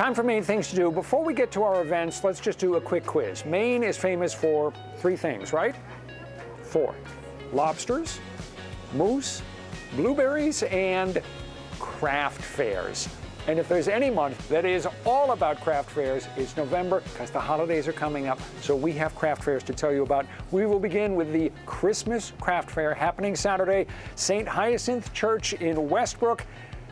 Time for Maine Things to Do. Before we get to our events, let's just do a quick quiz. Maine is famous for 3 things, right? 4. Lobsters, moose, blueberries, and craft fairs. And if there's any month that is all about craft fairs, it's November, because the holidays are coming up, so we have craft fairs to tell you about. We will begin with the Christmas Craft Fair happening Saturday, St. Hyacinth Church in Westbrook.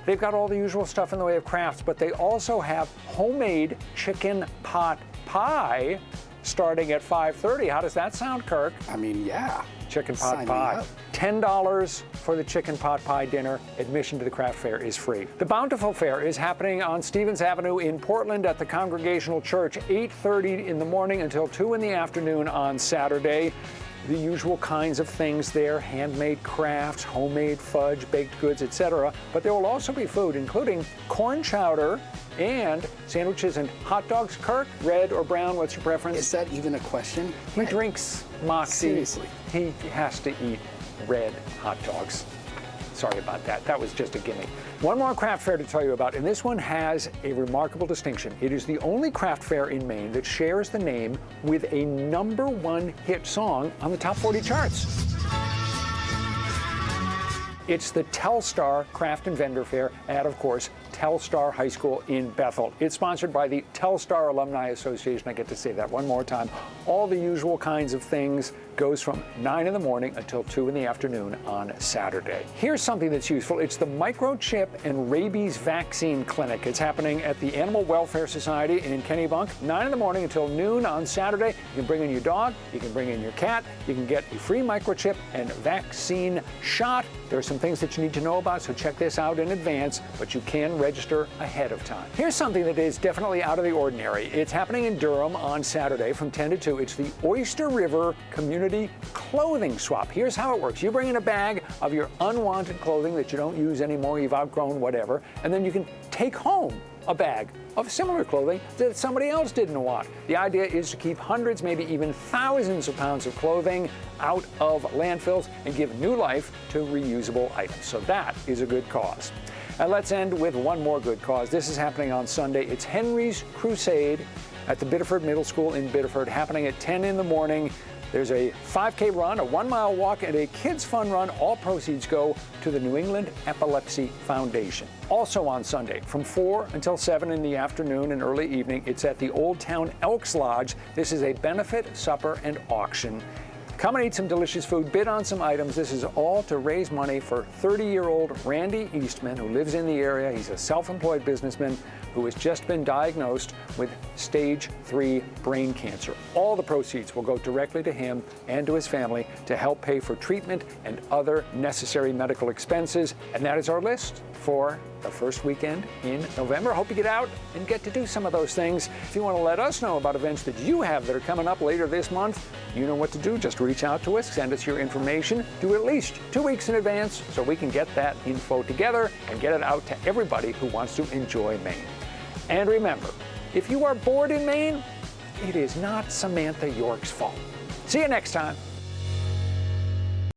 They've got all the usual stuff in the way of crafts, but they also have homemade chicken pot pie starting at 5:30. How does that sound, Kirk? I mean, yeah. Chicken pot pie. $10 for the chicken pot pie dinner. Admission to the craft fair is free. The Bountiful Fair is happening on Stevens Avenue in Portland at the Congregational Church, 8:30 in the morning until 2 in the afternoon on Saturday. The usual kinds of things there, handmade crafts, homemade fudge, baked goods, etc. But there will also be food, including corn chowder and sandwiches and hot dogs. Kirk, red or brown, what's your preference? Is that even a question? He drinks Moxie. Seriously. He has to eat red hot dogs. Sorry about that. That was just a gimme. One more craft fair to tell you about, and this one has a remarkable distinction. It is the only craft fair in Maine that shares the name with a #1 hit song on the top 40 charts. It's the Telstar Craft and Vendor Fair at, of course, Telstar High School in Bethel. It's sponsored by the Telstar Alumni Association. I get to say that one more time. All the usual kinds of things goes from 9 in the morning until 2 in the afternoon on Saturday. Here's something that's useful. It's the Microchip and Rabies Vaccine Clinic. It's happening at the Animal Welfare Society in Kennebunk, 9 in the morning until noon on Saturday. You can bring in your dog, you can bring in your cat, you can get a free microchip and vaccine shot. There are some things that you need to know about, so check this out in advance, but you can register ahead of time. Here's something that is definitely out of the ordinary. It's happening in Durham on Saturday from 10 to 2. It's the Oyster River Community Clothing Swap. Here's how it works. You bring in a bag of your unwanted clothing that you don't use anymore, you've outgrown, whatever, and then you can take home a bag of similar clothing that somebody else didn't want. The idea is to keep hundreds, maybe even thousands of pounds of clothing out of landfills and give new life to reusable items. So that is a good cause. And let's end with one more good cause. This is happening on Sunday. It's Henry's Crusade at the Biddeford Middle School in Biddeford, happening at 10 in the morning. There's a 5K run, a 1-mile walk, and a kids' fun run. All proceeds go to the New England Epilepsy Foundation. Also on Sunday, from 4 until 7 in the afternoon and early evening, it's at the Old Town Elks Lodge. This is a benefit supper and auction. Come and eat some delicious food, bid on some items. This is all to raise money for 30-year-old Randy Eastman, who lives in the area. He's a self-employed businessman who has just been diagnosed with stage 3 brain cancer. All the proceeds will go directly to him and to his family to help pay for treatment and other necessary medical expenses. And that is our list for the first weekend in November. Hope you get out and get to do some of those things. If you want to let us know about events that you have that are coming up later this month, you know what to do. Just reach out to us, send us your information. Do it at least 2 weeks in advance so we can get that info together and get it out to everybody who wants to enjoy Maine. And remember, if you are bored in Maine, it is not Samantha York's fault. See you next time.